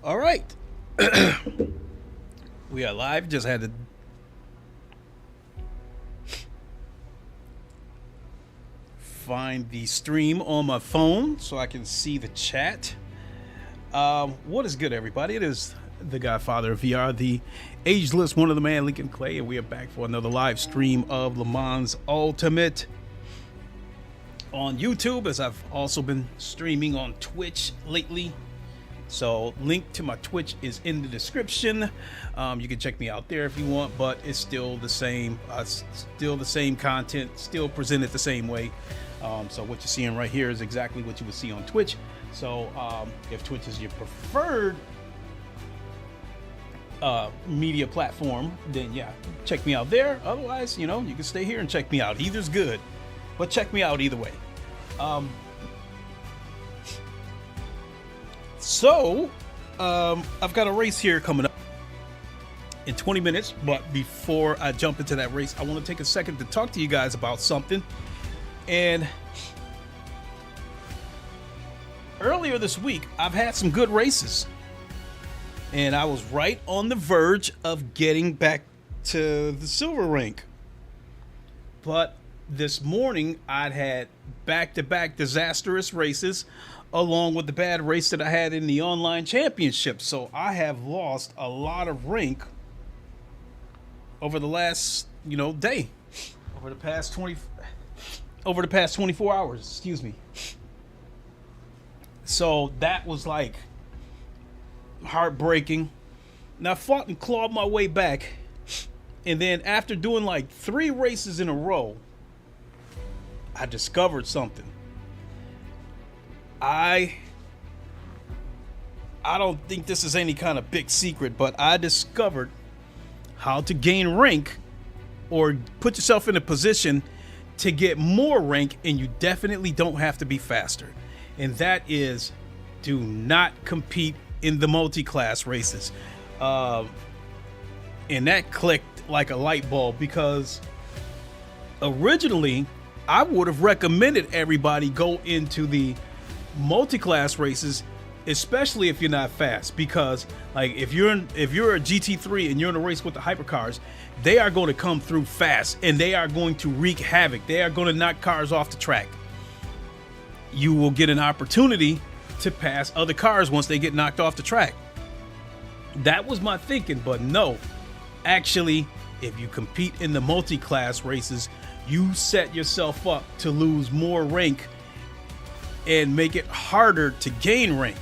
All right. We are live. Just had to find the stream on my phone so I can see the chat. What is good, everybody? It is the Godfather of VR, the ageless one of the man, Lincoln Clay, and we are back for another live stream of LeMans Ultimate on YouTube, as I've also been streaming on Twitch lately. So link to my Twitch is in the description. You can check me out there if you want, but it's still the same content, still presented the same way. So what you're seeing right here is exactly what you would see on Twitch. So if Twitch is your preferred media platform, then yeah, check me out there. Otherwise, you know, you can stay here and check me out. Either's good, but check me out either way. So I've got a race here coming up in 20 minutes, but before I jump into that race, I want to take a second to talk to you guys about something. And earlier this week, I've had some good races, and I was right on the verge of getting back to the silver rank. But this morning, I'd had back-to-back disastrous races, along with the bad race that I had in the online championship. So I have lost a lot of rank over the last, day, over the past 24 hours, excuse me. So that was like heartbreaking. And I fought and clawed my way back. And then after doing like 3 races in a row, I discovered something. I don't think this is any kind of big secret, but I discovered how to gain rank or put yourself in a position to get more rank, and you definitely don't have to be faster. And that is, do not compete in the multi-class races. And that clicked like a light bulb, because originally I would have recommended everybody go into the multi-class races, especially if you're not fast, because like if you're a GT3 and you're in a race with the hypercars, they are going to come through fast and they are going to wreak havoc. They are going to knock cars off the track. You will get an opportunity to pass other cars once they get knocked off the track. That was my thinking, but no, actually, if you compete in the multi-class races, you set yourself up to lose more rank and make it harder to gain rank.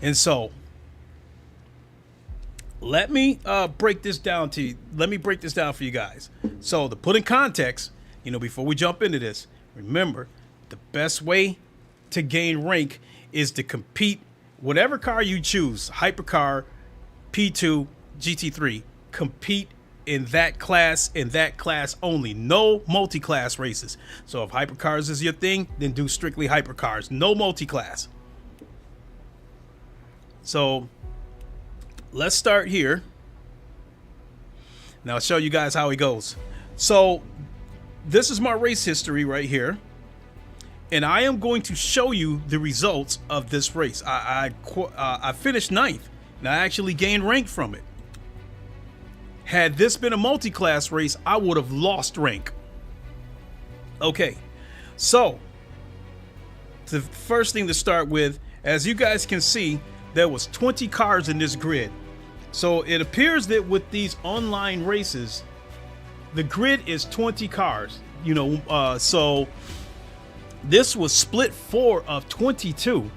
And so let me break this down for you guys. So to put in context, before we jump into this, remember, the best way to gain rank is to compete whatever car you choose, hypercar, P2, GT3, compete in that class only. No multi-class races. So if hypercars is your thing, then do strictly hypercars. No multi-class. So let's start here. Now I'll show you guys how it goes. So this is my race history right here, and I am going to show you the results of this race. I finished 9th, and I actually gained rank from it. Had this been a multi-class race, I would have lost rank. Okay, so the first thing to start with, as you guys can see, there was 20 cars in this grid. So it appears that with these online races, the grid is 20 cars. So this was split 4 of 22.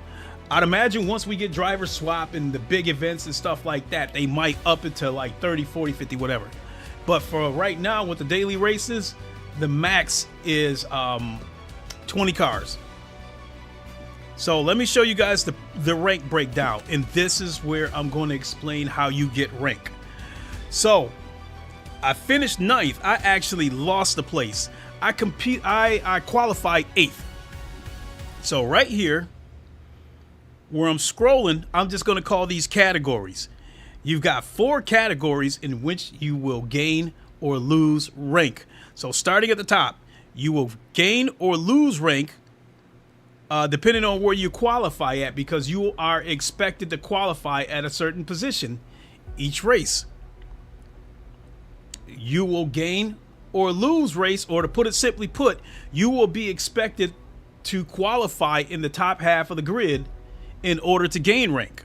I'd imagine once we get driver swap and the big events and stuff like that, they might up it to like 30, 40, 50, whatever. But for right now with the daily races, the max is 20 cars. So let me show you guys the rank breakdown. And this is where I'm going to explain how you get rank. So I finished 9th. I actually lost the place. I qualified 8th. So right here, where I'm scrolling, I'm just going to call these categories. You've got 4 categories in which you will gain or lose rank. So starting at the top, you will gain or lose rank depending on where you qualify at, because you are expected to qualify at a certain position each race. You will gain or lose race, or to put it simply put, you will be expected to qualify in the top half of the grid in order to gain rank.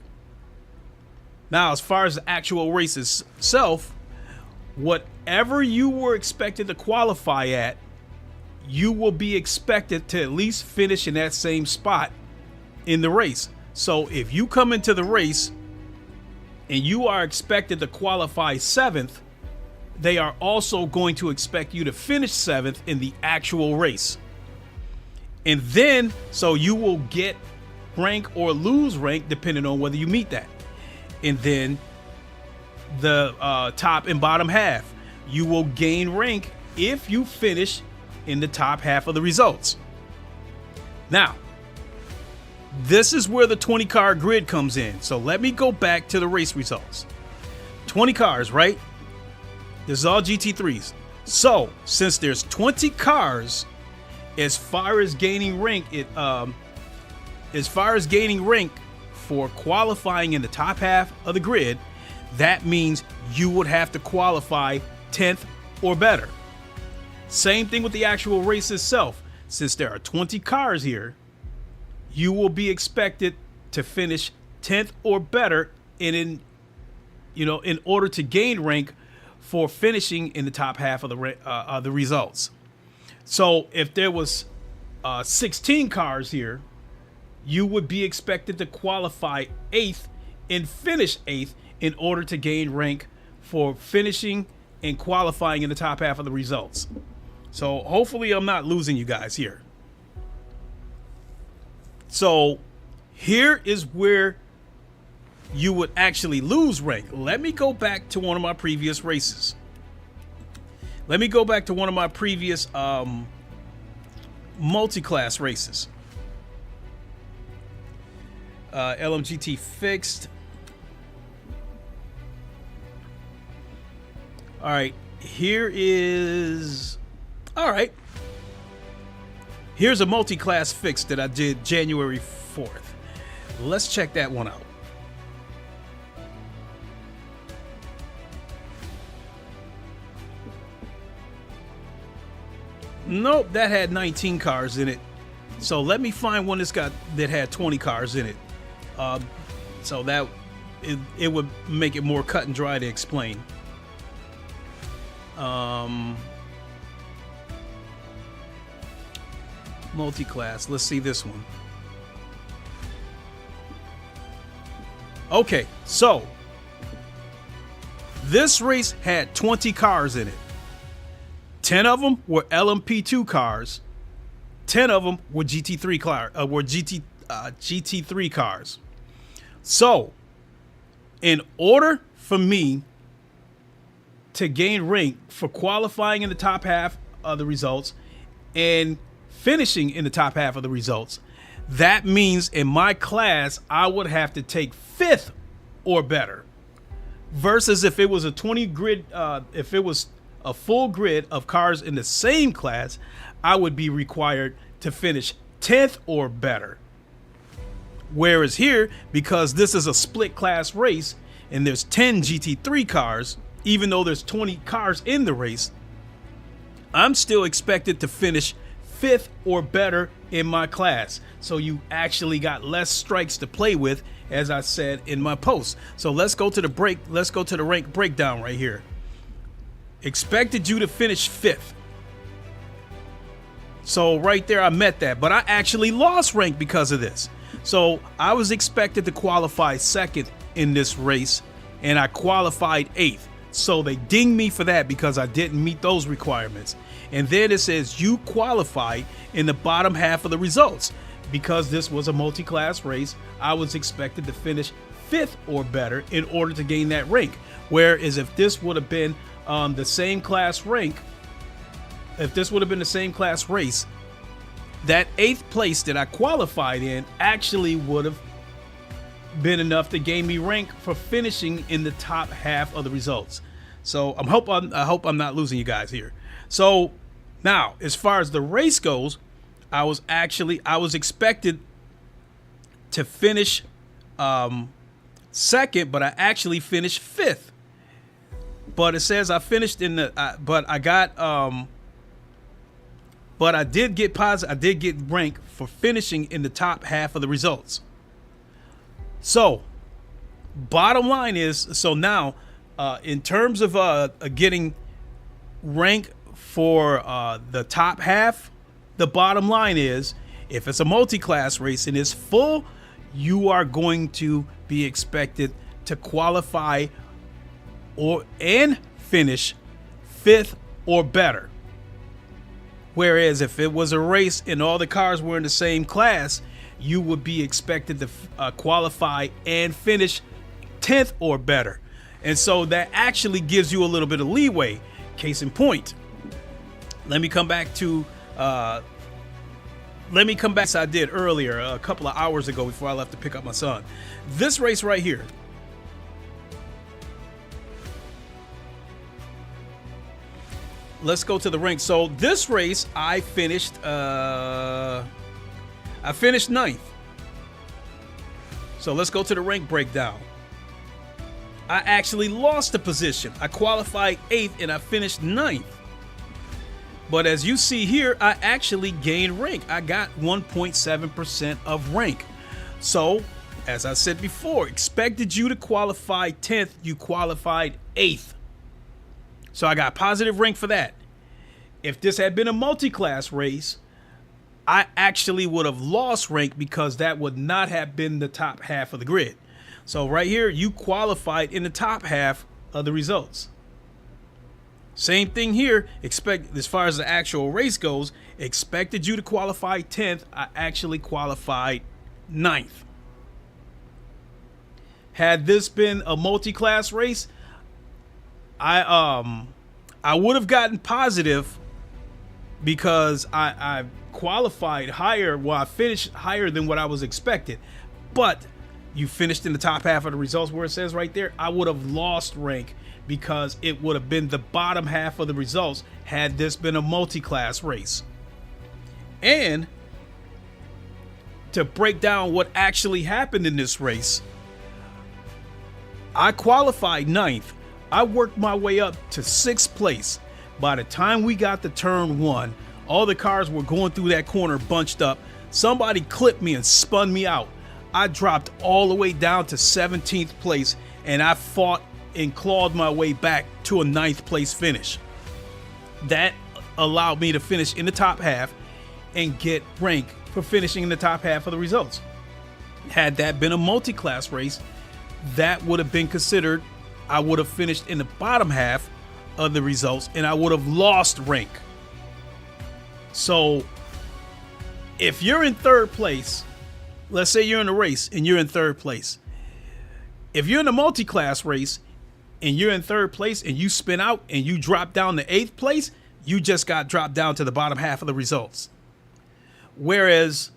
Now, as far as the actual race itself, whatever you were expected to qualify at, you will be expected to at least finish in that same spot in the race. So if you come into the race and you are expected to qualify 7th, they are also going to expect you to finish 7th in the actual race. And then, so you will get rank or lose rank depending on whether you meet that. And then the top and bottom half, you will gain rank if you finish in the top half of the results. Now, this is where the 20 car grid comes in. So let me go back to the race results. 20 cars, right? This is all GT3s. So since there's 20 cars, as far as gaining rank, for qualifying in the top half of the grid, that means you would have to qualify 10th or better. Same thing with the actual race itself. Since there are 20 cars here, you will be expected to finish 10th or better in order to gain rank for finishing in the top half of the results. So if there was 16 cars here, you would be expected to qualify 8th and finish 8th in order to gain rank for finishing and qualifying in the top half of the results. So hopefully I'm not losing you guys here. So here is where you would actually lose rank. Let me go back to one of my previous races. Let me go back to one of my previous multi-class races. LMGT fixed. All right, here's a multi-class fix that I did January 4th. Let's check that one out. Nope, that had 19 cars in it. So let me find one that had 20 cars in it. So that it would make it more cut and dry to explain. Multi-class. Let's see this one. Okay, so this race had 20 cars in it. 10 of them were LMP2 cars. 10 of them were GT3 cars. So, in order for me to gain rank for qualifying in the top half of the results and finishing in the top half of the results, that means in my class I would have to take 5th or better. Versus if it was a 20 grid, if it was a full grid of cars in the same class, I would be required to finish 10th or better. Whereas here, because this is a split class race and there's 10 GT3 cars, even though there's 20 cars in the race, I'm still expected to finish 5th or better in my class. So you actually got less strikes to play with, as I said in my post. So let's go to the rank breakdown right here. Expected you to finish 5th. So right there I met that, but I actually lost rank because of this. So I was expected to qualify 2nd in this race and I qualified 8th. So they dinged me for that because I didn't meet those requirements. And then it says you qualified in the bottom half of the results. Because this was a multi-class race, I was expected to finish 5th or better in order to gain that rank. Whereas if this would have been the same class rank, if this would have been the same class race, that 8th place that I qualified in actually would have been enough to gain me rank for finishing in the top half of the results. So I hope I'm not losing you guys here. So now, as far as the race goes, I was expected to finish second, but I actually finished fifth. But it says I finished in the, but I did get positive. I did get rank for finishing in the top half of the results. So, bottom line is, so now, in terms of getting rank for the top half, the bottom line is, if it's a multi-class race and it's full, you are going to be expected to qualify and finish fifth or better. Whereas if it was a race and all the cars were in the same class, you would be expected to qualify and finish 10th or better. And so that actually gives you a little bit of leeway. Case in point, let me come back to as I did earlier a couple of hours ago before I left to pick up my son. This race right here. Let's go to the rank. So this race I finished ninth. So let's go to the rank breakdown. I actually lost a position. I qualified 8th and I finished 9th. But as you see here, I actually gained rank. I got 1.7% of rank. So, as I said before, expected you to qualify 10th, you qualified 8th. So I got positive rank for that. If this had been a multi-class race, I actually would have lost rank because that would not have been the top half of the grid. So right here, you qualified in the top half of the results. Same thing here. As far as the actual race goes, expected you to qualify 10th. I actually qualified 9th. Had this been a multi-class race, I would have gotten positive because I qualified higher. Well, I finished higher than what I was expected. But you finished in the top half of the results where it says right there, I would have lost rank because it would have been the bottom half of the results had this been a multi-class race. And to break down what actually happened in this race, I qualified 9th. I worked my way up to 6th place. By the time we got to turn 1, all the cars were going through that corner bunched up. Somebody clipped me and spun me out. I dropped all the way down to 17th place, and I fought and clawed my way back to a 9th place finish. That allowed me to finish in the top half and get rank for finishing in the top half of the results. Had that been a multi-class race, that would have been considered, I would have finished in the bottom half of the results and I would have lost rank. So if you're in 3rd place, let's say you're in a race and you're in 3rd place. If you're in a multi-class race and you're in 3rd place and you spin out and you drop down to 8th place, you just got dropped down to the bottom half of the results. Whereas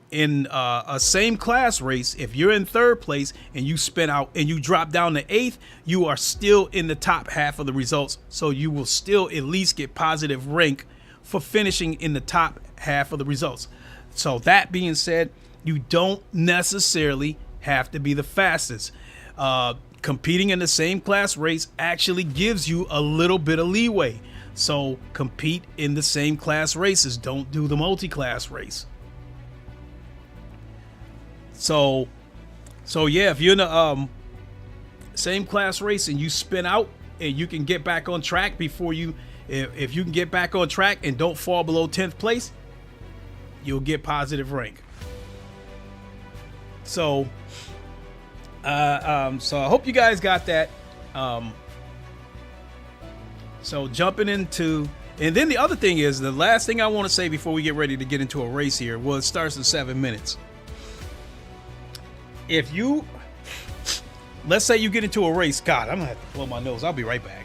in a same class race, if you're in 3rd place and you spin out and you drop down to 8th, you are still in the top half of the results. So you will still at least get positive rank for finishing in the top half of the results. So that being said, you don't necessarily have to be the fastest. Competing in the same class race actually gives you a little bit of leeway. So compete in the same class races. Don't do the multi-class race. So yeah, if you're in the same class race and you spin out and you can get back on track before you, if you can get back on track and don't fall below 10th place, you'll get positive rank. So I hope you guys got that. So jumping into, and then the other thing is, the last thing I want to say before we get ready to get into a race here, well, it starts in 7 minutes. If you, let's say you get into a race, God, I'm gonna have to blow my nose. I'll be right back.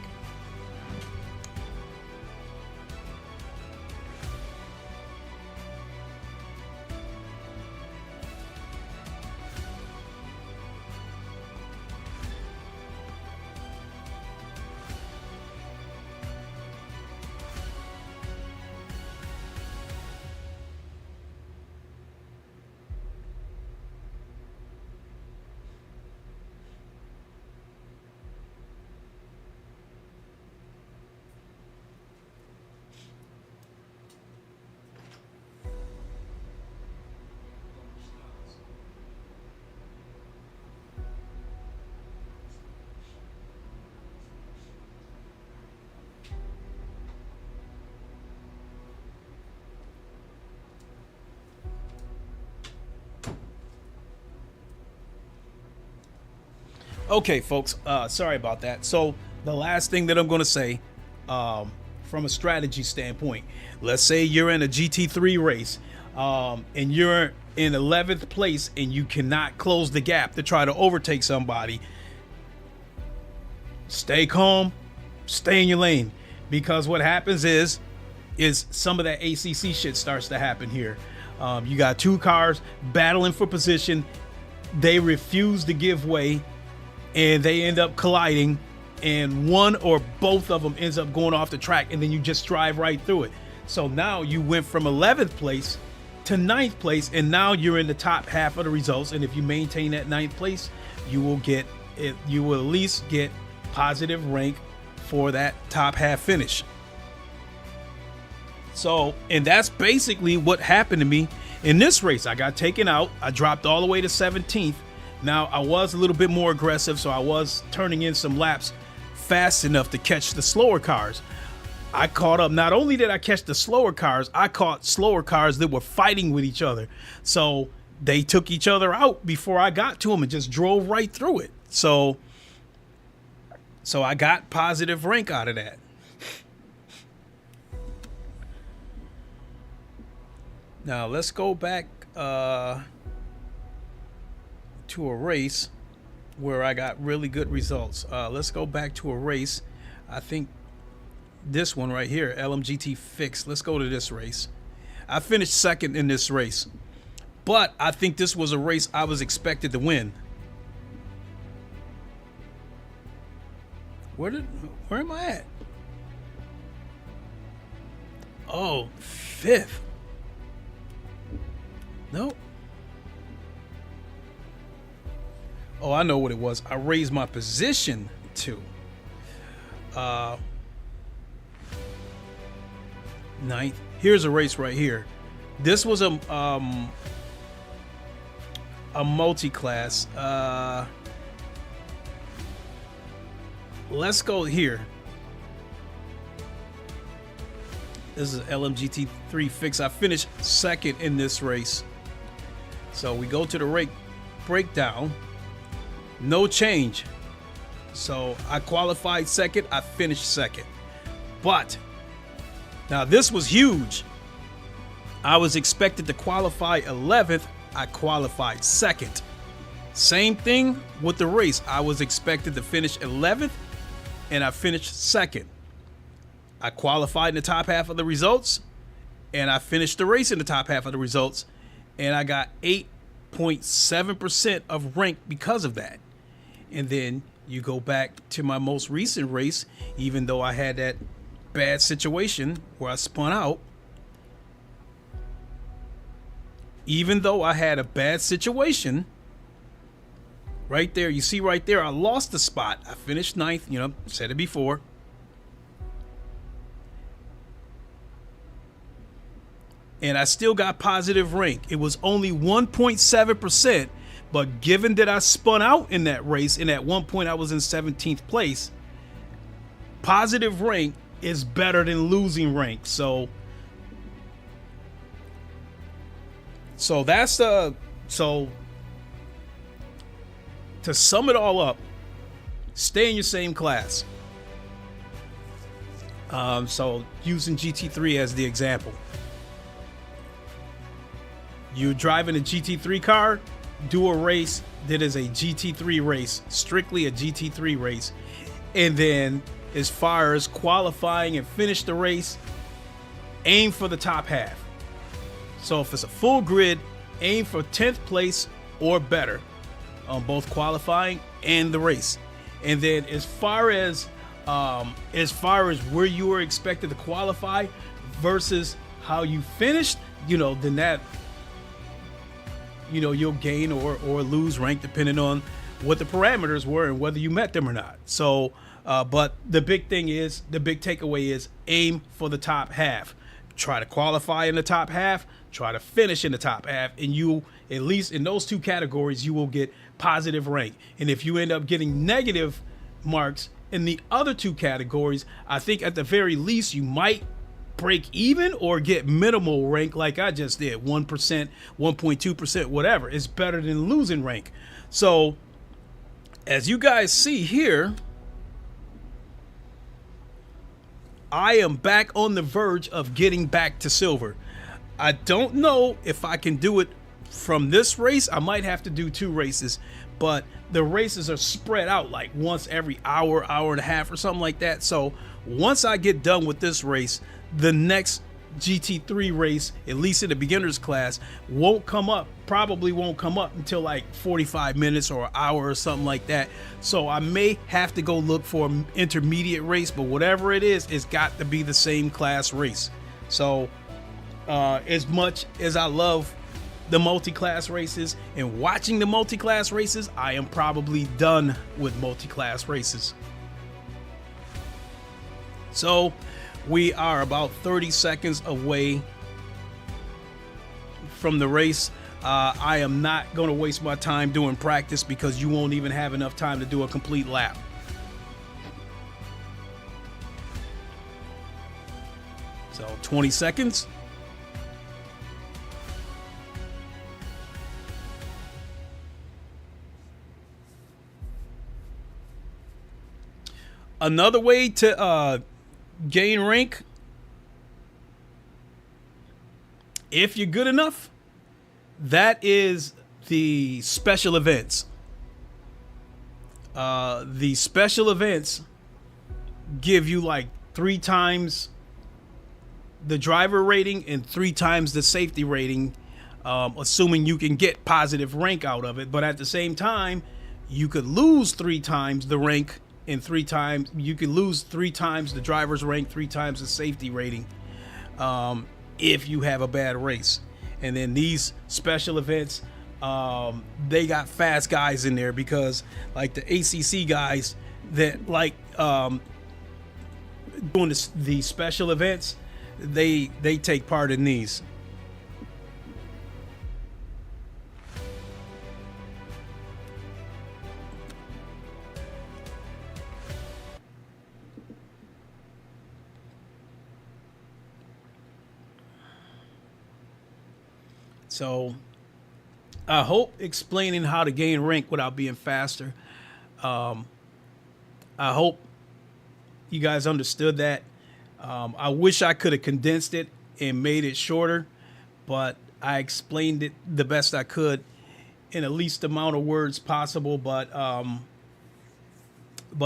Okay, folks, sorry about that. So the last thing that I'm going to say, from a strategy standpoint, let's say you're in a GT3 race, and you're in 11th place and you cannot close the gap to try to overtake somebody. Stay calm, stay in your lane, because what happens is some of that ACC shit starts to happen here. You got two cars battling for position. They refuse to give way, and they end up colliding, and one or both of them ends up going off the track, and then you just drive right through it. So now you went from 11th place to 9th place, and now you're in the top half of the results. And if you maintain that 9th place, you will at least get positive rank for that top half finish. So, and that's basically what happened to me in this race. I got taken out. I dropped all the way to 17th. Now, I was a little bit more aggressive, so I was turning in some laps fast enough to catch the slower cars. I caught up. Not only did I catch the slower cars, I caught slower cars that were fighting with each other. So they took each other out before I got to them and just drove right through it. So I got positive rank out of that. Now let's go back to a race where I got really good results. Let's go back to a race. I think this one right here, LMGT Fix. Let's go to this race. I finished second in this race, but I think this was a race I was expected to win. Where am I at? Oh, 5th. Nope. Oh, I know what it was. I raised my position to 9th. Here's a race right here. This was a multi-class. Let's go here. This is LMGT3 Fix. I finished second in this race. So we go to the rate breakdown. No change. So I qualified second. I finished second. But now this was huge. I was expected to qualify 11th. I qualified second. Same thing with the race. I was expected to finish 11th, and I finished second. I qualified in the top half of the results, and I finished the race in the top half of the results, and I got 8.7% of rank because of that. And then you go back to my most recent race, even though I had that bad situation where I spun out. Even though I had a bad situation, right there, you see right there, I lost the spot. I finished 9th, you know, said it before. And I still got positive rank. It was only 1.7%, but given that I spun out in that race, and at one point I was in 17th place, positive rank is better than losing rank. So that's so to sum it all up, stay in your same class. So using GT3 as the example, you're driving a GT3 car, do a race that is a GT3 race, strictly a GT3 race. And then as far as qualifying and finish the race, aim for the top half. So if it's a full grid, aim for 10th place or better on both qualifying and the race. And then as far as where you were expected to qualify versus how you finished, you know, then that, you know, you'll gain or lose rank depending on what the parameters were and whether you met them or not. So, but the big takeaway is aim for the top half. Try to qualify in the top half, try to finish in the top half, and you, at least in those two categories, you will get positive rank. And if you end up getting negative marks in the other two categories, I think at the very least you might break even or get minimal rank like I just did, 1%, 1.2%, whatever. It's better than losing rank. So as you guys see here, I am back on the verge of getting back to silver. I don't know if I can do it from this race. I might have to do 2 races, but the races are spread out like once every hour, hour and a half or something like that. So once I get done with this race, the next GT3 race, at least in the beginners class, probably won't come up until like 45 minutes or an hour or something like that. So I may have to go look for an intermediate race, but whatever it is, it's got to be the same class race. So as much as I love the multi-class races and watching the multi-class races, I am probably done with multi-class races. So we are about 30 seconds away from the race. I am not going to waste my time doing practice because you won't even have enough time to do a complete lap. So 20 seconds. Another way to gain rank, if you're good enough, that is the special events. The special events give you like 3 times the driver rating and 3 times the safety rating, assuming you can get positive rank out of it. But at the same time, you could lose 3 times the rank, and 3 times you can lose 3 times the driver's rank, 3 times the safety rating, if you have a bad race. And then these special events, they got fast guys in there, because like the ACC guys that like doing the special events, they take part in these. So I hope explaining how to gain rank without being faster. I hope you guys understood that. I wish I could have condensed it and made it shorter, but I explained it the best I could in the least amount of words possible. But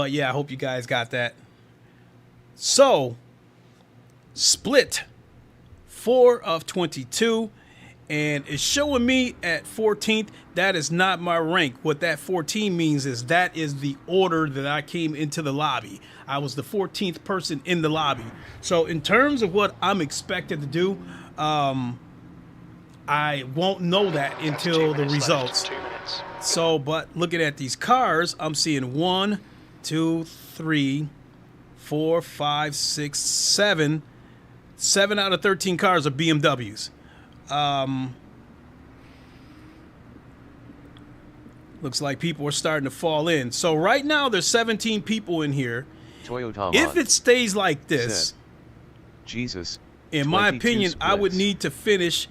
yeah, I hope you guys got that. So split 4 of 22. And it's showing me at 14th. That is not my rank. What that 14 means is that is the order that I came into the lobby. I was the 14th person in the lobby. So in terms of what I'm expected to do, I won't know that until the results. So, but looking at these cars, I'm seeing 1, 2, 3, 4, 5, 6, 7. 7 out of 13 cars are BMWs. Looks like people are starting to fall in. So right now there's 17 people in here. Toyota if it stays like this, Jesus, in my opinion, splits. I would need to finish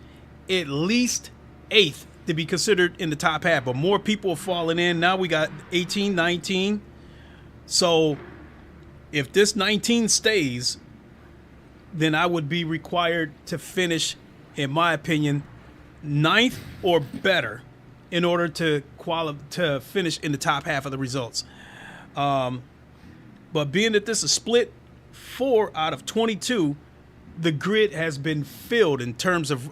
at least 8th to be considered in the top half. But more people are falling in. Now we got 18, 19. So if this 19 stays, then I would be required to finish, in my opinion, 9th or better in order to finish in the top half of the results. But being that this is split 4 out of 22, the grid has been filled in terms of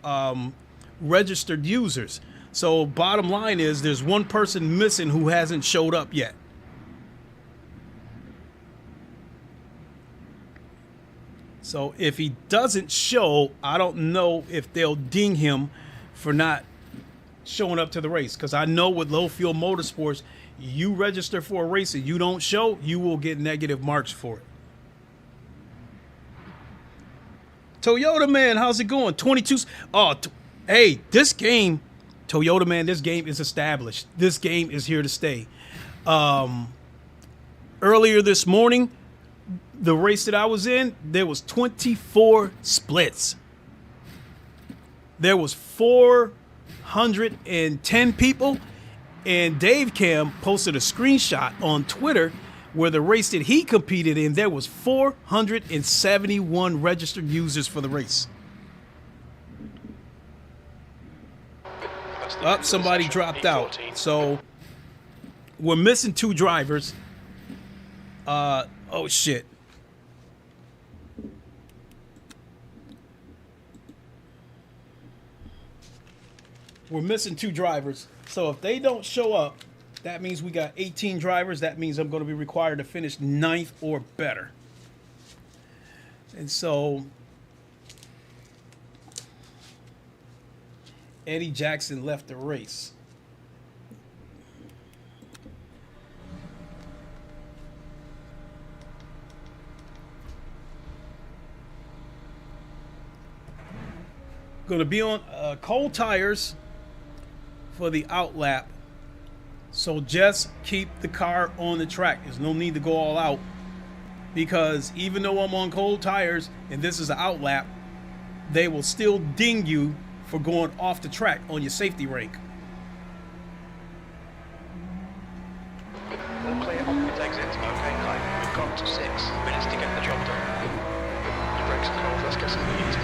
registered users. So bottom line is there's one person missing who hasn't showed up yet. So if he doesn't show, I don't know if they'll ding him for not showing up to the race. Because I know with low fuel motorsports, you register for a race and you don't show, you will get negative marks for it. Toyota Man, how's it going? 22. Oh, hey, this game, Toyota Man, this game is established. This game is here to stay. Earlier this morning, the race that I was in, there was 24 splits. There was 410 people, And Dave Cam posted a screenshot on Twitter where the race that he competed in, there was 471 registered users for the race. Somebody dropped out. So we're missing 2 drivers. Oh shit. We're missing 2 drivers. So if they don't show up, that means we got 18 drivers. That means I'm going to be required to finish 9th or better. And so Eddie Jackson left the race. Going to be on cold tires for the outlap. So just keep the car on the track. There's no need to go all out, because even though I'm on cold tires and this is an outlap, they will still ding you for going off the track on your safety rank. All clear on pit exit. Okay, fine. We've got 6 minutes to get the job done. The brakes are cold. Let's get some heat.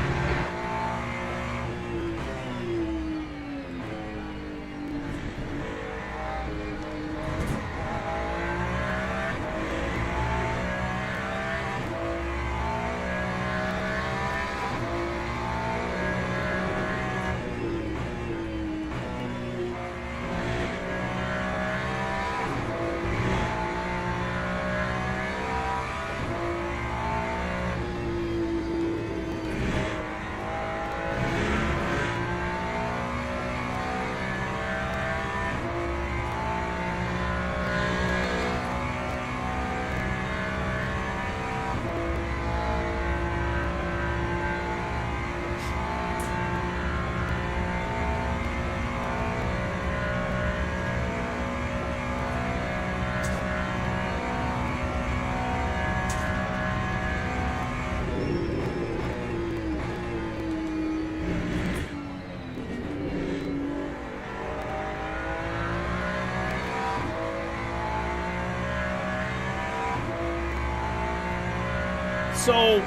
So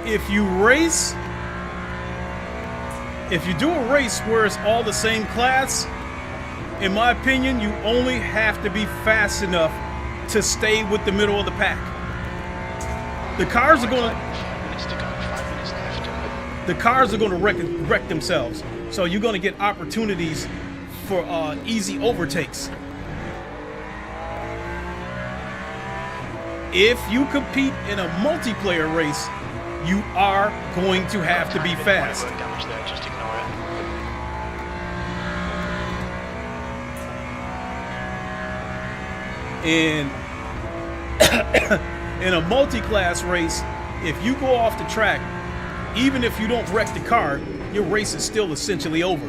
if you race, if you do a race where it's all the same class, in my opinion, you only have to be fast enough to stay with the middle of the pack. The cars are going to 5 minutes to go. 5 minutes left. the cars are going to wreck themselves. So you're going to get opportunities for easy overtakes. If you compete in a multiplayer race, you are going to have to be fast. Damage there, just ignore And in a multi-class race, if you go off the track, even if you don't wreck the car, your race is still essentially over.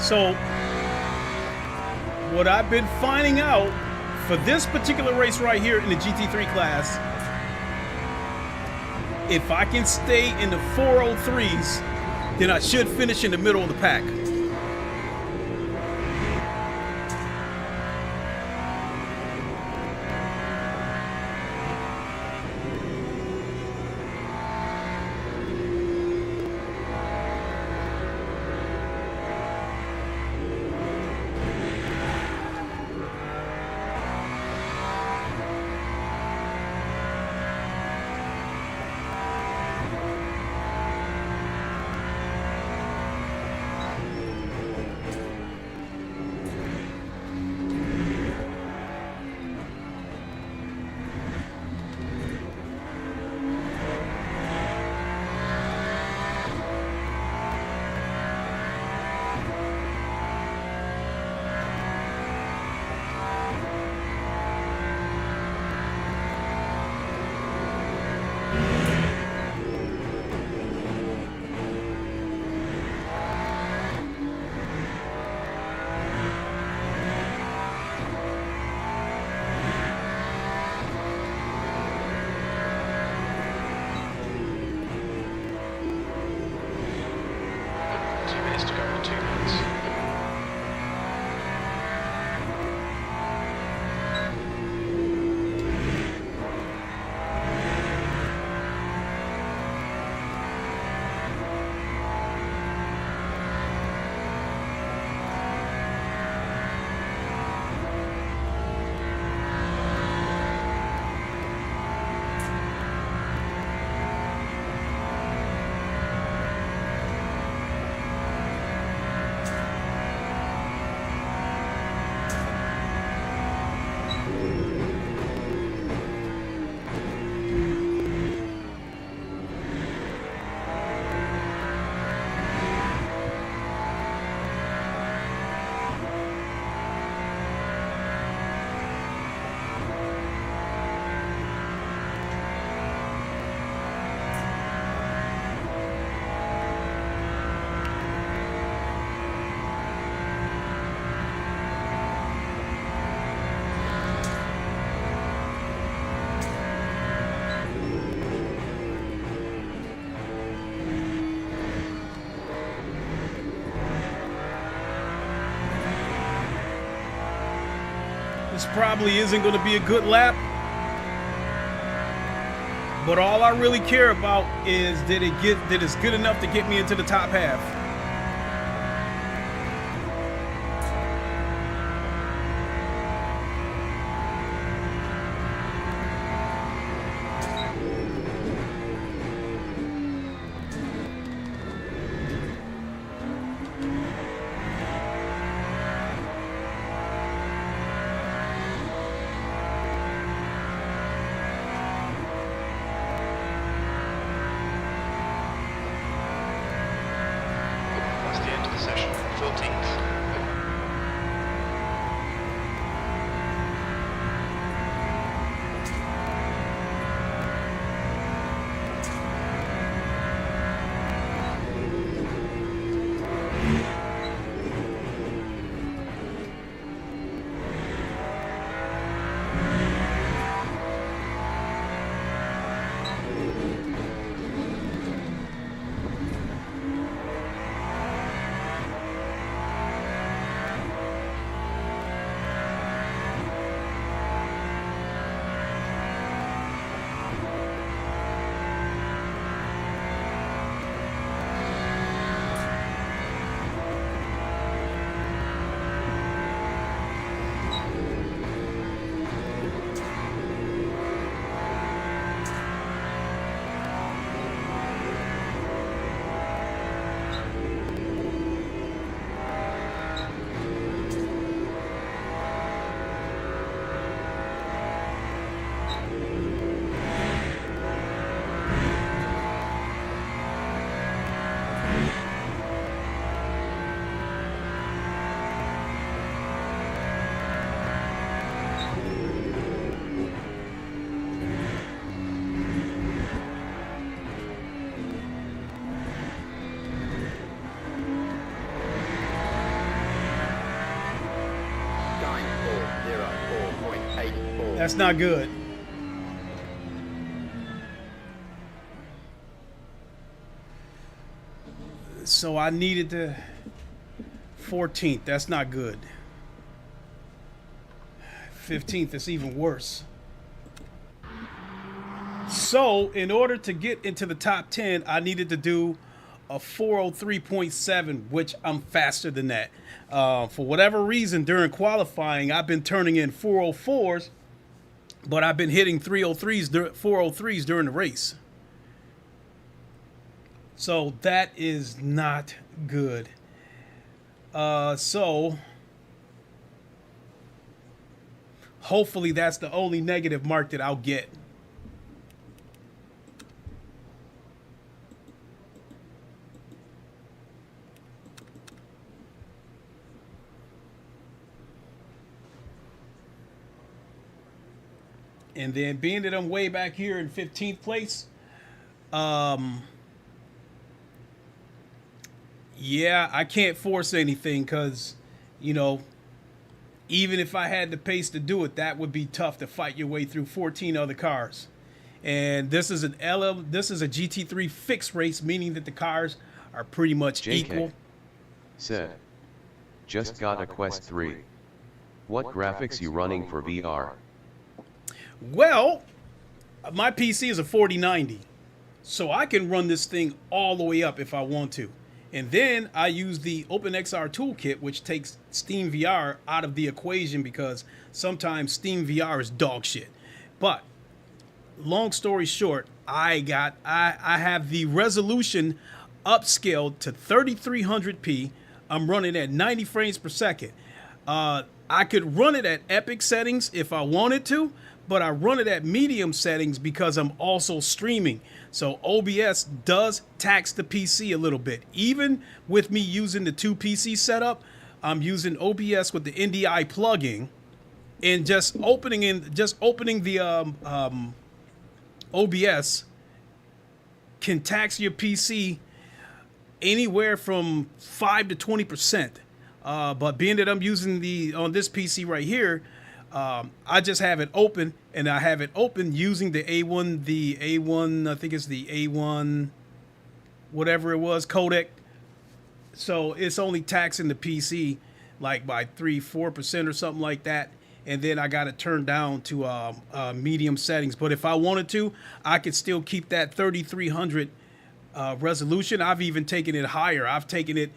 So what I've been finding out for this particular race right here in the GT3 class, if I can stay in the 403s, then I should finish in the middle of the pack. minutes to go in 2 minutes. This probably isn't going to be a good lap, but all I really care about is did it's good enough to get me into the top half. That's not good. So I needed the 14th. That's not good. 15th is even worse. So in order to get into the top 10, I needed to do a 403.7, which I'm faster than that. For whatever reason, during qualifying, I've been turning in 404s, but I've been hitting 403s during the race. So that is not good. So hopefully that's the only negative mark that I'll get. And then being that I'm way back here in 15th place, yeah, I can't force anything because, you know, even if I had the pace to do it, that would be tough to fight your way through 14 other cars. And this is an this is a GT3 fixed race, meaning that the cars are pretty much equal. Said. Just got a Quest 3. What graphics you running for VR? Well, my PC is a 4090, so I can run this thing all the way up if I want to. And then I use the OpenXR toolkit, which takes Steam VR out of the equation because sometimes Steam VR is dog shit. But long story short, I have the resolution upscaled to 3300p. I'm running at 90 frames per second. I could run it at epic settings if I wanted to, but I run it at medium settings because I'm also streaming. So OBS does tax the PC a little bit. Even with me using the 2 PC setup, I'm using OBS with the NDI plugin and just opening the OBS can tax your PC anywhere from 5 to 20%. But being that I'm using on this PC right here, I just have it open, and I have it open using the A1, I think it's the A1, whatever it was, codec. So it's only taxing the PC like by 3-4% or something like that. And then I got it turned down to medium settings. But if I wanted to, I could still keep that 3300 resolution. I've even taken it higher. I've taken it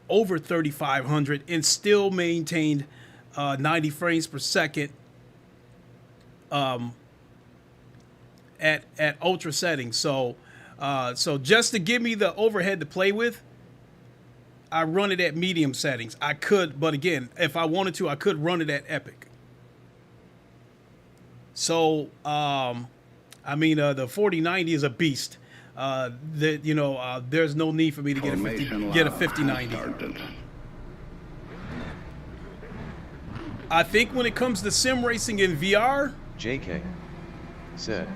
over 3500 and still maintained 90 frames per second at ultra settings. So just to give me the overhead to play with, I run it at medium settings. I could, but again, if I wanted to, I could run it at epic. So I mean, the 4090 is a beast. There's no need for me to get a 5090. I think when it comes to sim racing in VR, JK said,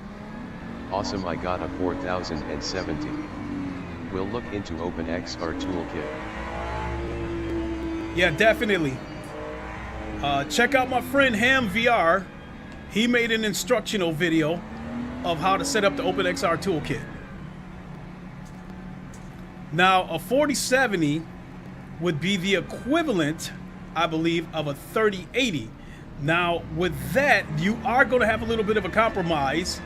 awesome, I got a 4070. We'll look into OpenXR toolkit. Yeah, definitely. Check out my friend Ham VR. He made an instructional video of how to set up the OpenXR toolkit. Now, a 4070 would be the equivalent, I believe, of a 3080. Now, with that, you are going to have a little bit of a compromise.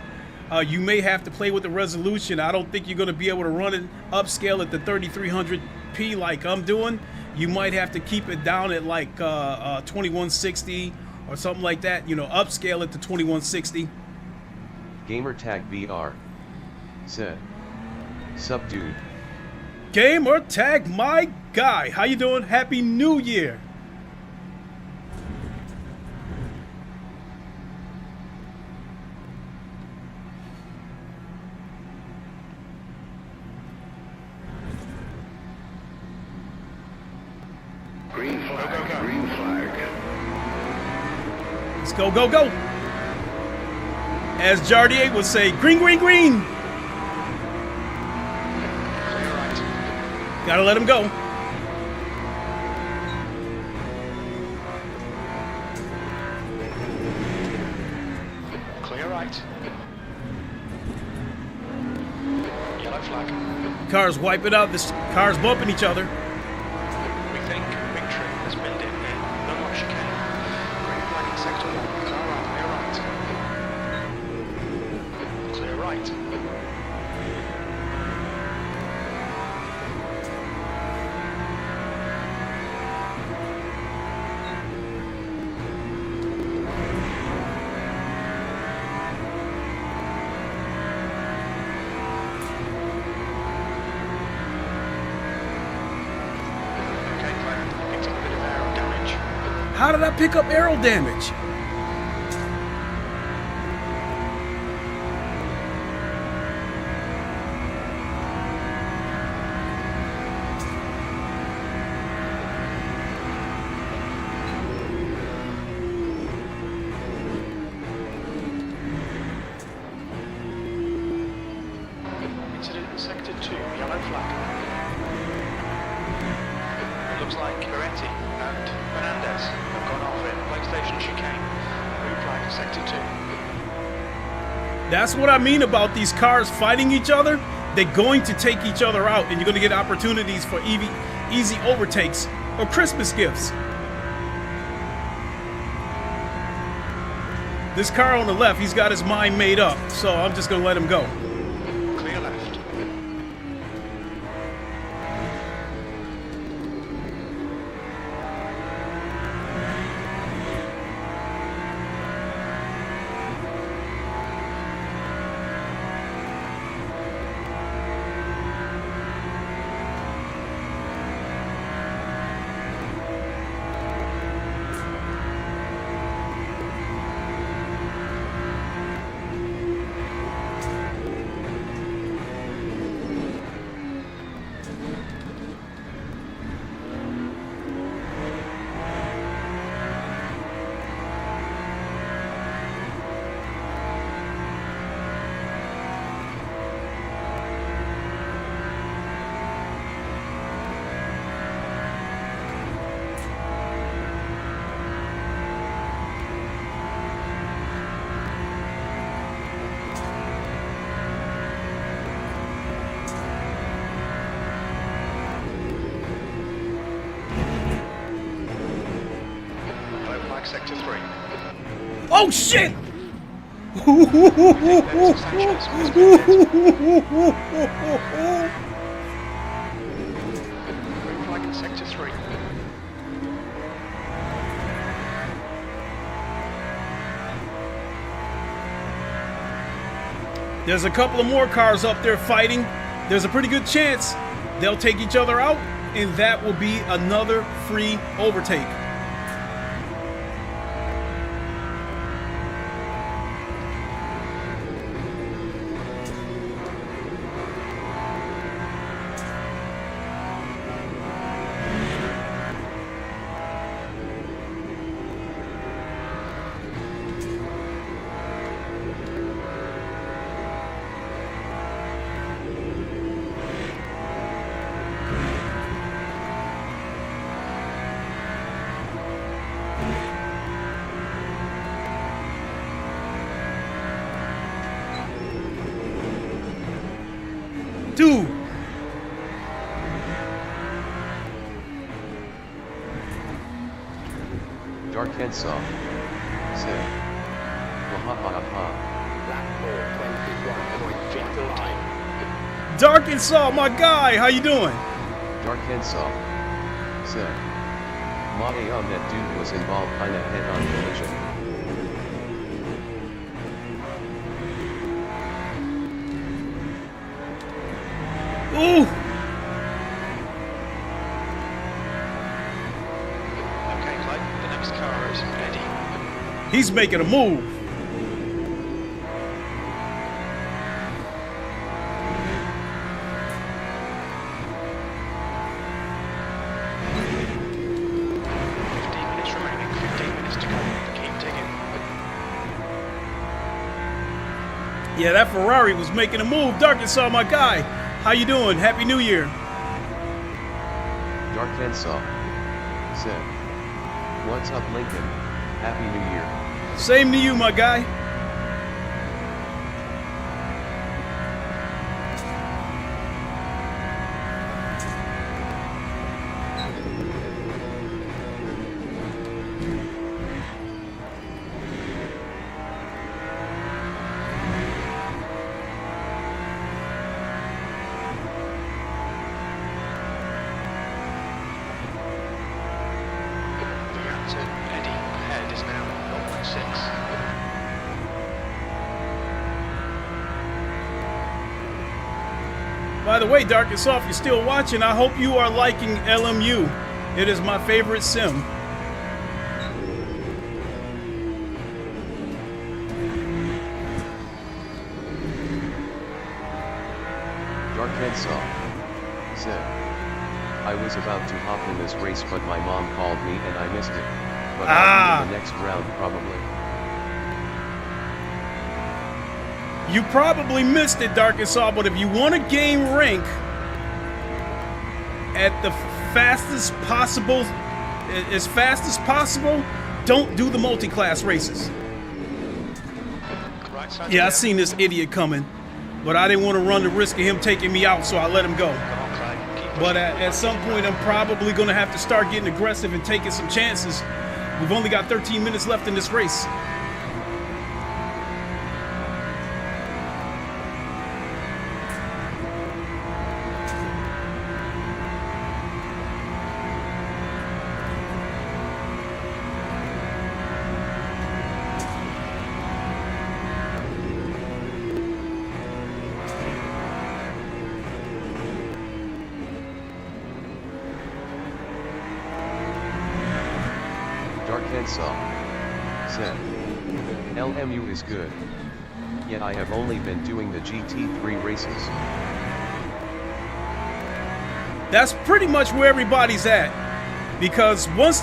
You may have to play with the resolution. I don't think you're going to be able to run it upscale at the 3300p like I'm doing. You might have to keep it down at like 2160 or something like that. Upscale it to 2160. Gamertag VR said, sup dude. Gamer Tag, my guy. How you doing? Happy New Year. Green flag, green flag. Let's go, go, go. As Jardier would say, green, green, green. Gotta let him go. Clear right. Yellow flag. Cars wiping out. This cars bumping each other. We think victory has been in there. No more chicane. Green flag in sector 1. Car right, clear right. Clear right. How did I pick up aero damage? Incident in sector 2, yellow flag. It looks like Moretti and Fernandez have gone off in PlayStation chicane. Blue flag for sector 2. That's what I mean about these cars fighting each other. They're going to take each other out, and you're going to get opportunities for easy overtakes or Christmas gifts. This car on the left, he's got his mind made up, so I'm just gonna let him go. Clear left. Sector 3. Oh shit! Green flag in Sector 3. There's a couple of more cars up there fighting. There's a pretty good chance they'll take each other out, and that will be another free overtake. Dude. Dark and soft. Said. Wahahaha. Dark and Saw, my guy, how you doing? Dark and soft. Said. That dude was involved in a head-on collision. Ooh! Okay, Clay, the next car is Eddie. He's making a move. Yeah, that Ferrari was making a move. Dark and Saw, my guy. How you doing? Happy New Year. Dark and soft. Said. What's up, Lincoln? Happy New Year. Same to you, my guy. By the way, Dark and Soft, you're still watching. I hope you are liking LMU. It is my favorite sim. Dark and soft. Said. I was about to hop in this race, but my mom called me and I missed it. But I'll be in the next round probably. You probably missed it, Dark and Saw, but if you want to gain rank at the fastest possible, as fast as possible, don't do the multi-class races. Yeah, I seen this idiot coming, but I didn't want to run the risk of him taking me out, so I let him go. Come on, Clay, keep But at some point, I'm probably going to have to start getting aggressive and taking some chances. We've only got 13 minutes left in this race. Said, LMU is good. Yet I have only been doing the GT3 races. That's pretty much where everybody's at. Because once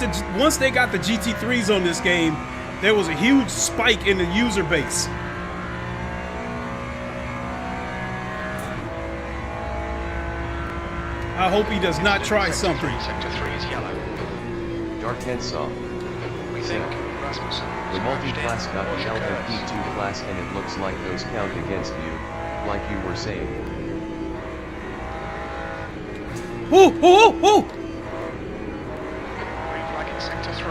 they got the GT3s on this game, there was a huge spike in the user base. I hope he does not try something. Sector 3 is yellow. Dark Hensaw. We think Rasmussen. The multi-class got the LMP2 class and it looks like those count against you, like you were saying. Ooh, ooh, ooh, ooh. Reflagging sector 3.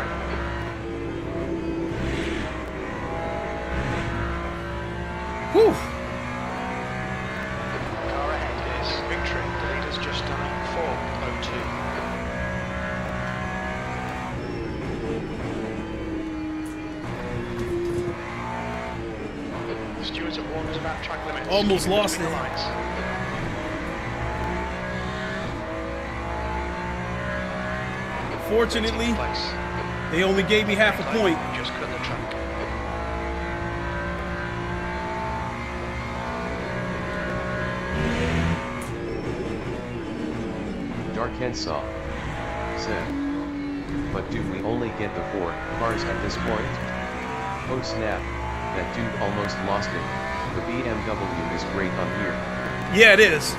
Whew. Car ahead is Victory. The leader's just done 4:02. Stewards have warned us about track limits. Almost lost Between it. the lines. Fortunately, Place. they only gave me half a point. Just cut the track. Dark Hensaw said, but do we only get the 4 cars at this point? Oh snap, that dude almost lost it. The BMW is great on here. Yeah, it is.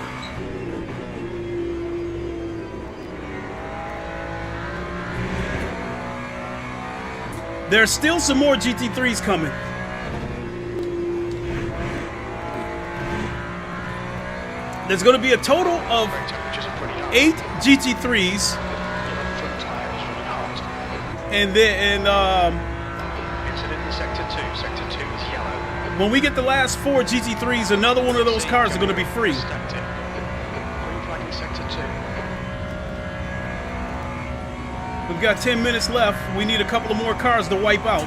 There's still some more GT3s coming. There's going to be a total of Temperatures are pretty high. 8 GT3s, Front tyre is running hot. and then Incident in sector 2. Sector 2 is yellow. when we get the last 4 GT3s, another one of those cars are going to be free. Stacked in. Green flagging sector 2. We've got 10 minutes left. We need a couple of more cars to wipe out.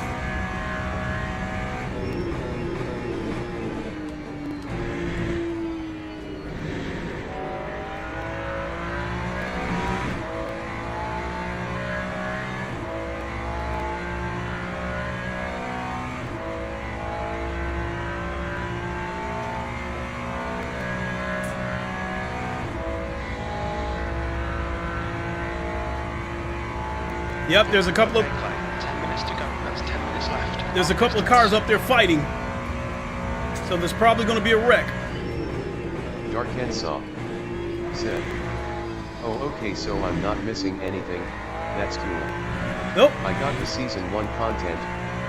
Yep, there's a couple of 10 minutes to go. That's 10 minutes left. there's a couple of cars up there fighting. So there's probably going to be a wreck. Dark Hensaw said, oh okay, so I'm not missing anything. That's cool. Nope. I got the season 1 content.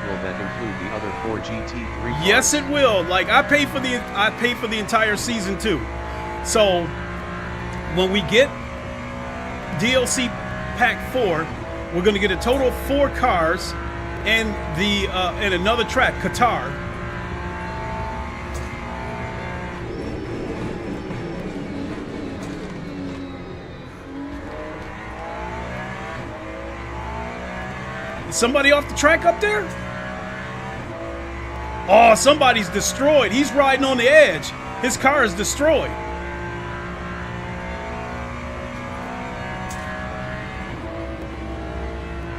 Will that include the other 4 GT3 cars? Yes, it will. Like I pay for the entire season too. So when we get DLC Pack 4, we're going to get a total of 4 cars and and another track, Qatar. Is somebody off the track up there? Oh, somebody's destroyed. He's riding on the edge. His car is destroyed.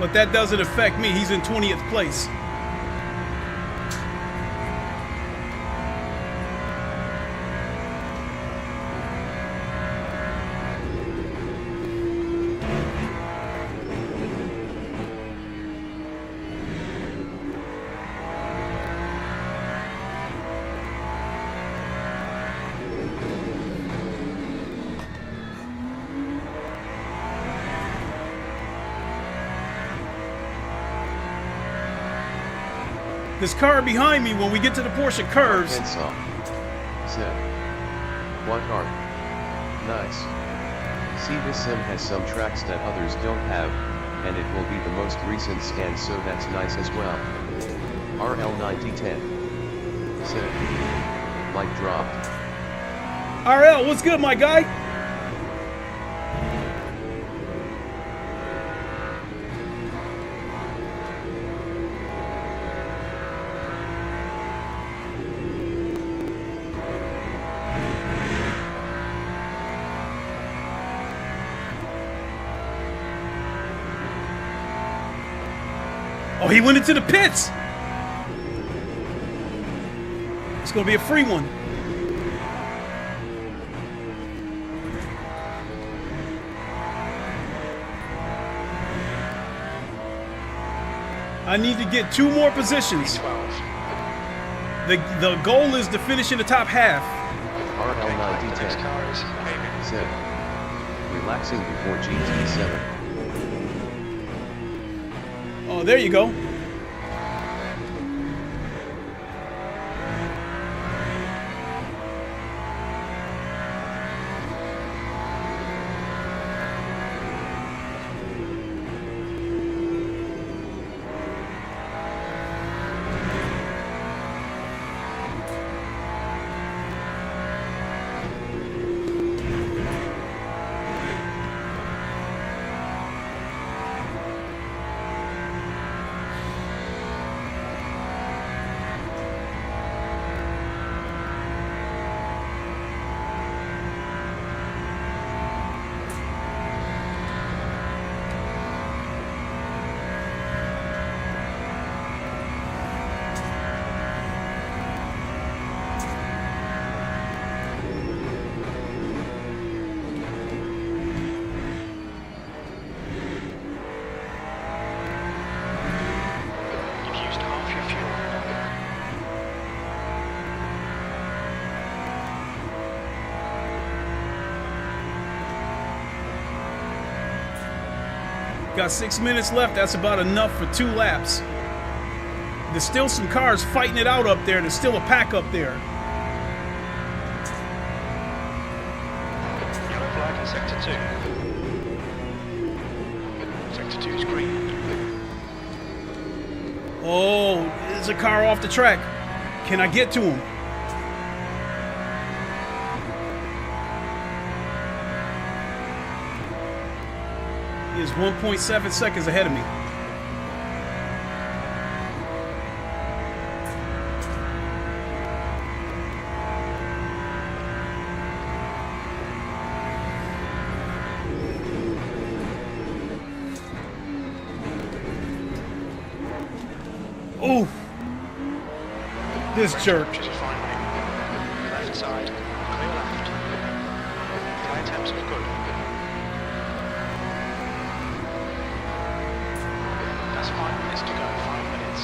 But that doesn't affect me. He's in 20th place. This car behind me, when we get to the Porsche curves. Hensaw said, what car? Nice. See, this sim has some tracks that others don't have, and it will be the most recent scan, so that's nice as well. RL9010 said, mic dropped. RL, what's good, my guy? Oh, he went into the pits. It's gonna be a free one. I need to get 2 more positions. The goal is to finish in the top half. RL9010 said, relaxing before GT7. Oh, there you go. Got 6 minutes left. That's about enough for 2 laps. There's still some cars fighting it out up there. There's still a pack up there. Yellow flag in sector 2. Sector 2 is green. Oh, there's a car off the track. Can I get to him? He is 1.7 seconds ahead of me. Oh, this jerk. Which is a fine line. Left side, clear left. Flight temps are good. That's 5 minutes to go, 5 minutes.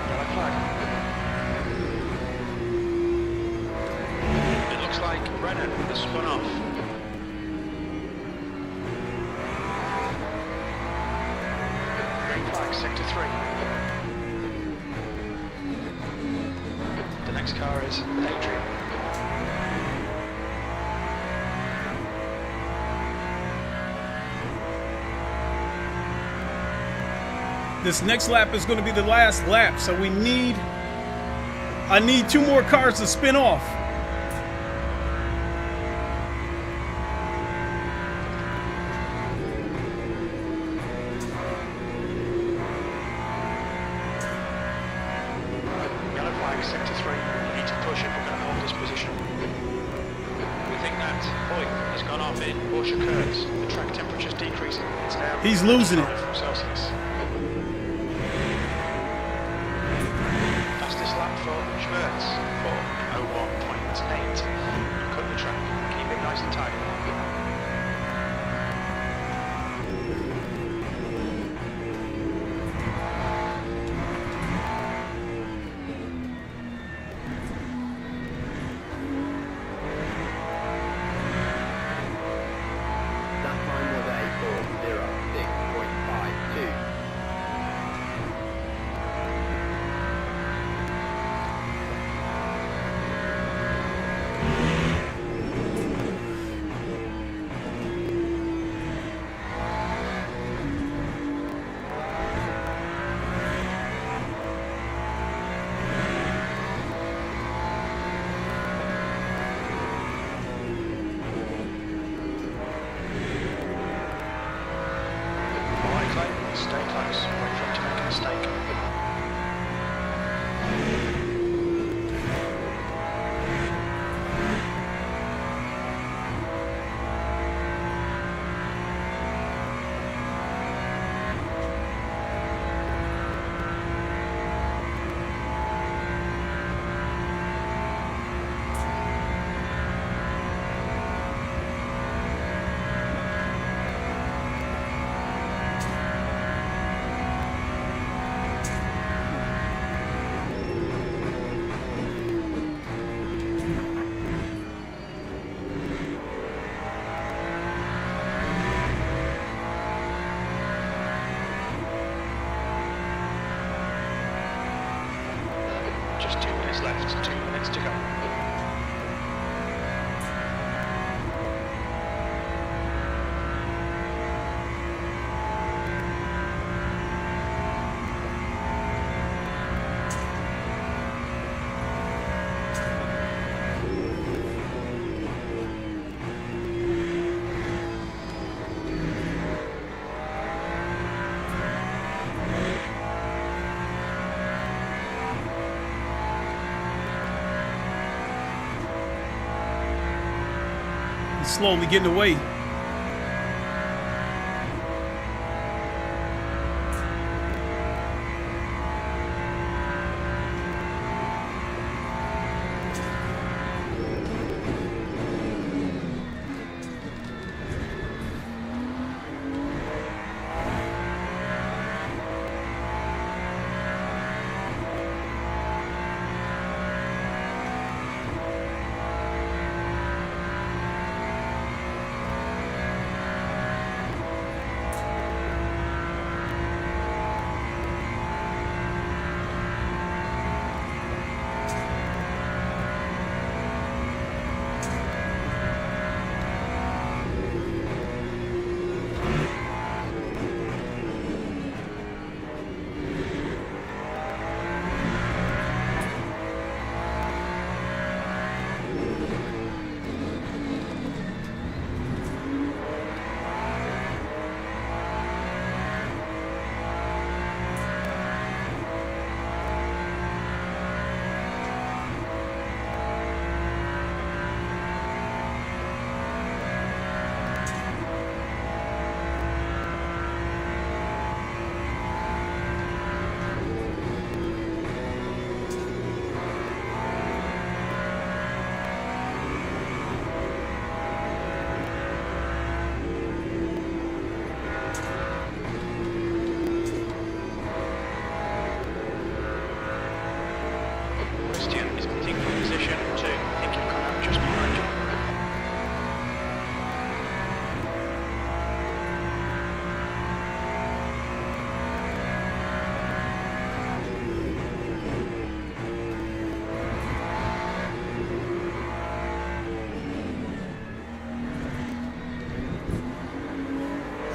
Yellow flag. It looks like Brennan has spun off. Green flag, sector 3. The next car is Adrian. This next lap is going to be the last lap, so I need 2 more cars to spin off. Yellow flag, sector 3. We need to push if we're going to hold this position. We think that oil has gone off in Porsche curves. The track temperature is decreasing. It's now He's losing it. 5 Celsius. Fastest lap for Schmerz for 01.8. Cut the track. Keep it nice and tight. That time was a 4:06.52. Just 2 minutes left, 2 minutes to go. Slowly getting away.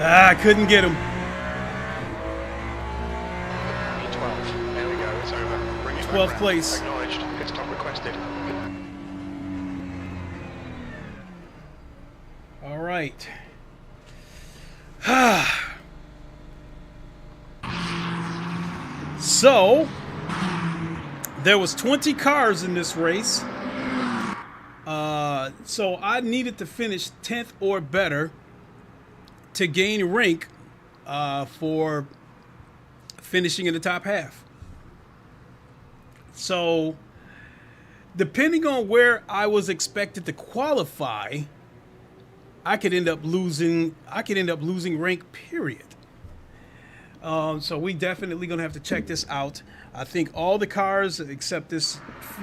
Ah, I couldn't get him. P12. There we go. It's over. Bring it back 12th round. place. Acknowledged. Pit stop requested. All right. So, there was 20 cars in this race. So I needed to finish 10th or better to gain rank for finishing in the top half. So, depending on where I was expected to qualify, I could end up losing rank, period. So we definitely gonna have to check this out. I think all the cars except this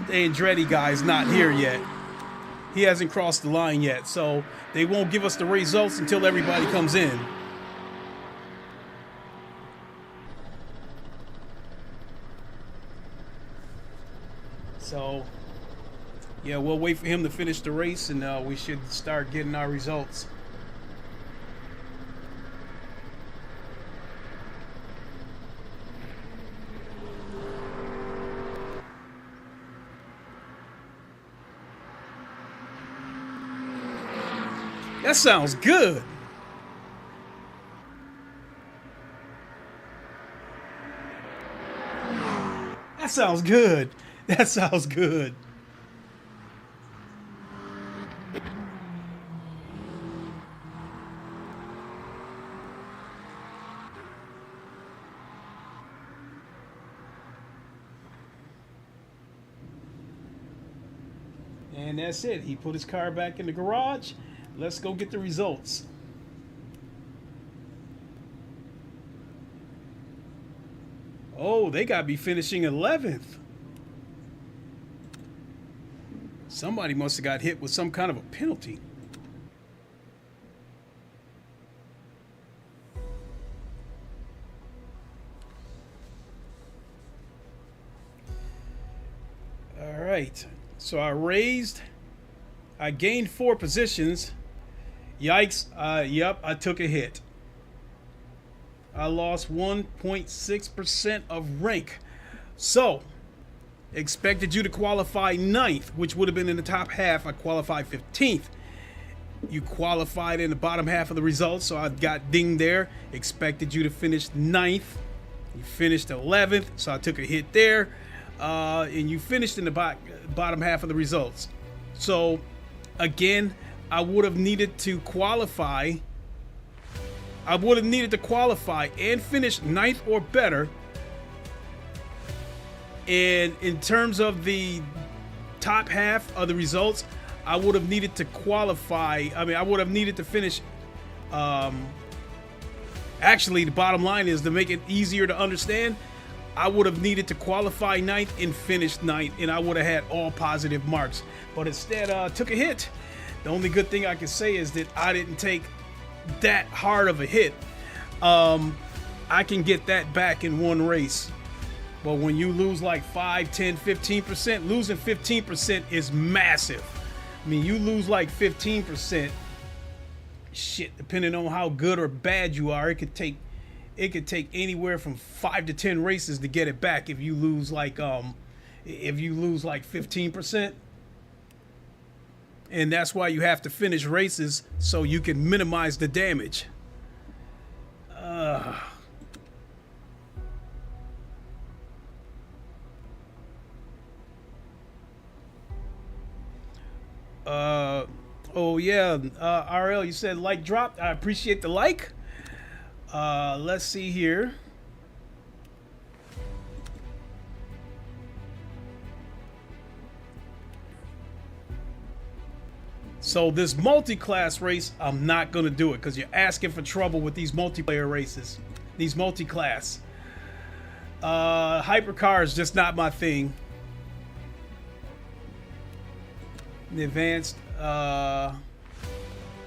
Andretti guy is not here yet. He hasn't crossed the line yet, so they won't give us the results until everybody comes in. So, yeah, we'll wait for him to finish the race, and we should start getting our results. That sounds good. That sounds good. That sounds good. And that's it. He put his car back in the garage. Let's go get the results. Oh, they got me finishing 11th. Somebody must have got hit with some kind of a penalty. All right. So I gained 4 positions. Yikes. Yep, I took a hit. I lost 1.6% of rank. So, expected you to qualify 9th, which would have been in the top half. I qualified 15th. You qualified in the bottom half of the results, so I got dinged there. Expected you to finish 9th. You finished 11th, so I took a hit there. And you finished in the bottom half of the results. So, again, I would have needed to qualify. I would have needed to qualify and finish 9th or better. And in terms of the top half of the results, I would have needed to qualify. I mean, I would have needed to finish. Actually, the bottom line is, to make it easier to understand, I would have needed to qualify 9th and finish 9th, and I would have had all positive marks. But instead, took a hit. The only good thing I can say is that I didn't take that hard of a hit. I can get that back in one race. But when you lose like 5, 10, 15%, losing 15% is massive. I mean, you lose like 15%. Shit, depending on how good or bad you are, it could take anywhere from 5 to 10 races to get it back if you lose like 15%. And that's why you have to finish races so you can minimize the damage. Oh yeah, RL, you said like dropped. I appreciate the like. Let's see here. So this multi-class race, I'm not gonna do it because you're asking for trouble with these multiplayer races, these multi-class. Hypercar is just not my thing. The advanced,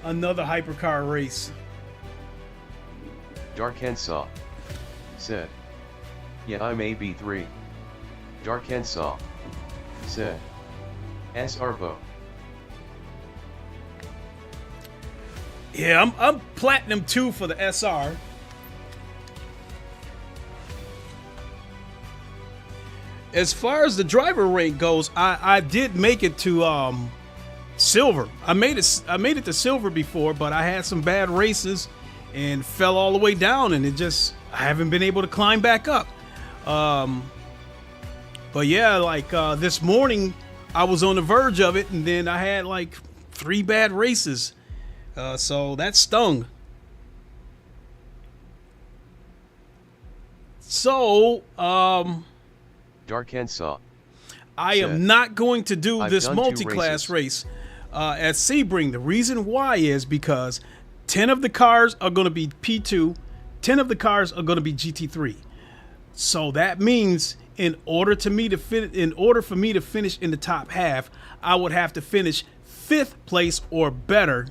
another hypercar race. Darkensaw said, yeah, I'm AB3. Darkensaw said, S-Arbo. Yeah, I'm Platinum 2 for the SR. As far as the driver rank goes, I did make it to silver. I made it to silver before, but I had some bad races and fell all the way down, and I haven't been able to climb back up. But yeah, like this morning I was on the verge of it, and then I had like 3 bad races. So that stung. So, Darkensaw. I am not going to do this multi-class race at Sebring. The reason why is because 10 of the cars are going to be P2, 10 of the cars are going to be GT3. So that means in order for me to finish in the top half, I would have to finish 5th place or better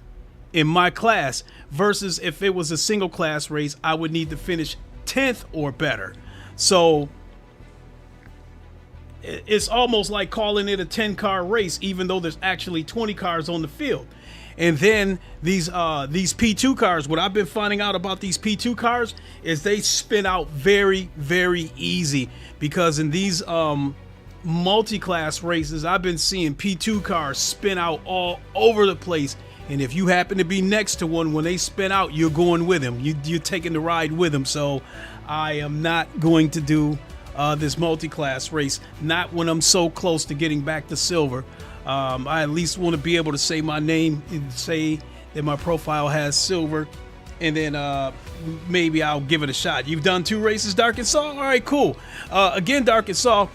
in my class, versus if it was a single class race, I would need to finish 10th or better. So it's almost like calling it a 10-car race, even though there's actually 20 cars on the field. And then these P2 cars, what I've been finding out about these P2 cars is they spin out very, very easy, because in these multi-class races, I've been seeing P2 cars spin out all over the place. And if you happen to be next to one, when they spin out, you're going with them. You're taking the ride with them. So I am not going to do this multi-class race, not when I'm so close to getting back to silver. I at least want to be able to say my name and say that my profile has silver, and then maybe I'll give it a shot. You've done 2 races, Darkensaw? All right, cool. Again, Darkensaw,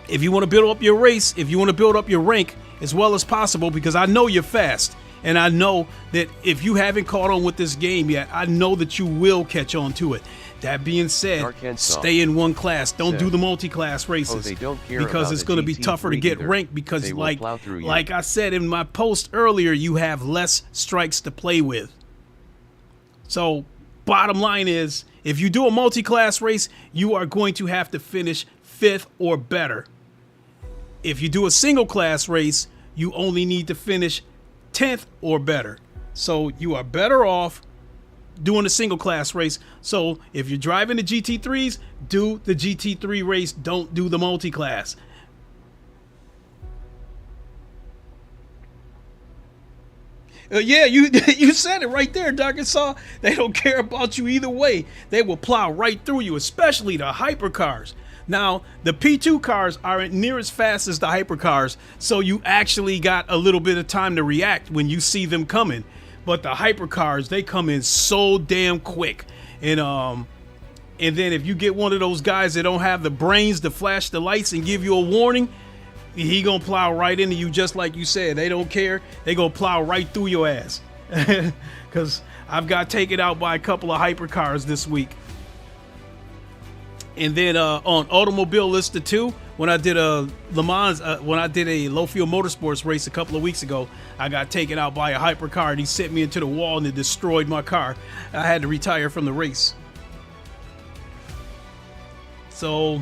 if you want to build up your race, if you want to build up your rank as well as possible, because I know you're fast, and I know that if you haven't caught on with this game yet, I know that you will catch on to it. That being said, stay in one class. Don't do the multi-class races, because it's going to be tougher to get ranked, because like I said in my post earlier, you have less strikes to play with. So bottom line is, if you do a multi-class race, you are going to have to finish 5th or better. if you do a single class race, you only need to finish 10th or better. So you are better off doing a single class race. So if you're driving the GT3s, do the GT3 race. Don't do the multi-class. Yeah, you said it right there, Darkensaw. They don't care about you either way. They will plow right through you, especially the hypercars. Now, the P2 cars aren't near as fast as the hypercars, so you actually got a little bit of time to react when you see them coming. But the hypercars, they come in so damn quick. And then if you get one of those guys that don't have the brains to flash the lights and give you a warning, he gonna plow right into you, just like you said. They don't care. They gonna plow right through your ass. Because I've got taken out by a couple of hypercars this week. And then on Automobile Lister 2, when I did a LeMans, when I did a low field motorsports race a couple of weeks ago, I got taken out by a hypercar and he sent me into the wall and it destroyed my car. I had to retire from the race. So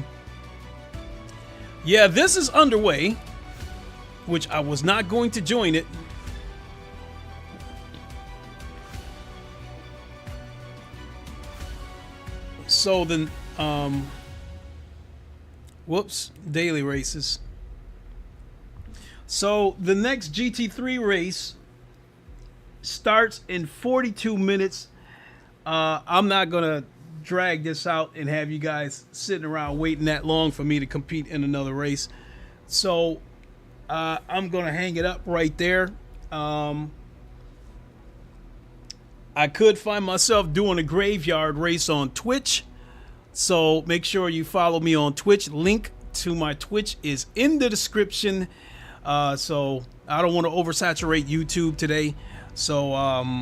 yeah, this is underway, which I was not going to join it. So then, whoops, daily races. So the next GT3 race starts in 42 minutes. I'm not gonna drag this out and have you guys sitting around waiting that long for me to compete in another race. So I'm gonna hang it up right there. I could find myself doing a graveyard race on Twitch, so make sure you follow me on Twitch. Link to my Twitch is in the description. So I don't want to oversaturate YouTube today, so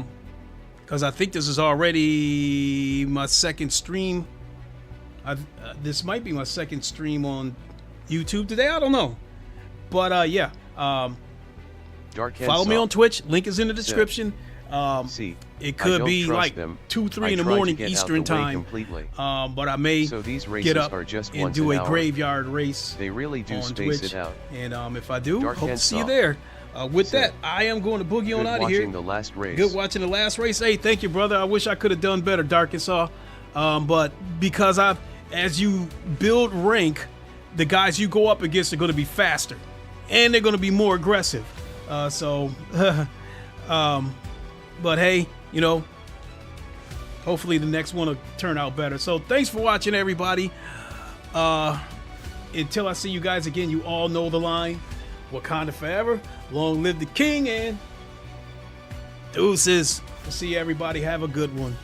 because I think this is already my second stream. This might be my second stream on YouTube today. I don't know. But yeah. Follow me on Twitch. Link is in the description. It could be like 2, 3 in the morning Eastern time. But I may get up and do a graveyard race. They really do on space Twitch. it out. And if I do, hope to see you there. With that, I am going to boogie on out of here. Good watching the last race. Good watching the last race. Hey, thank you, brother. I wish I could have done better, Darkensaw. But because as you build rank, the guys you go up against are going to be faster, and they're going to be more aggressive. But hey, you know, hopefully the next one will turn out better. So thanks for watching, everybody. Until I see you guys again, you all know the line. Wakanda forever. Long live the king, and deuces. See everybody. Have a good one.